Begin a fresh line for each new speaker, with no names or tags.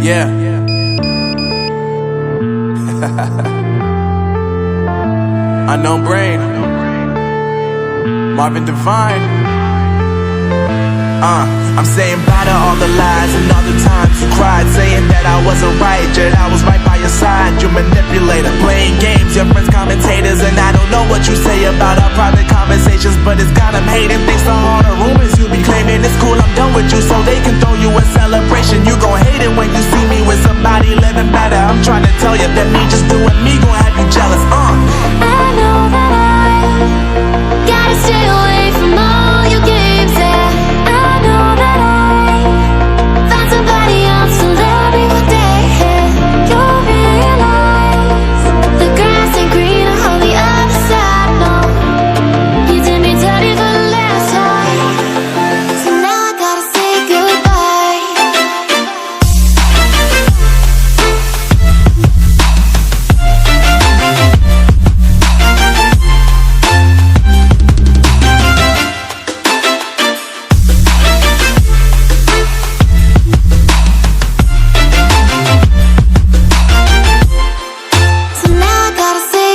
Yeah. Unknown Brain, Marvin Divine. I'm saying bye to all the lies and all the times you cried, saying that I wasn't right, yet I was right by your side. You manipulator, playing games, your friends commentators, and I don't know what you say about our private conversations, but it's got them hating. Thanks to all the rumors you be claiming. It's cool, I'm done with you, so they can throw you a celebration. You gon' hate it when you see me with somebody living better. I'm trying to tell you that me just doing me gon' have you jealous.
I know that I gotta stay away from all your games, yeah. I know that I found somebody else to love me one day, yeah. You'll realize the grass ain't greener on the other side, no. You did me dirty for the last time, so now I gotta say goodbye. So now I gotta say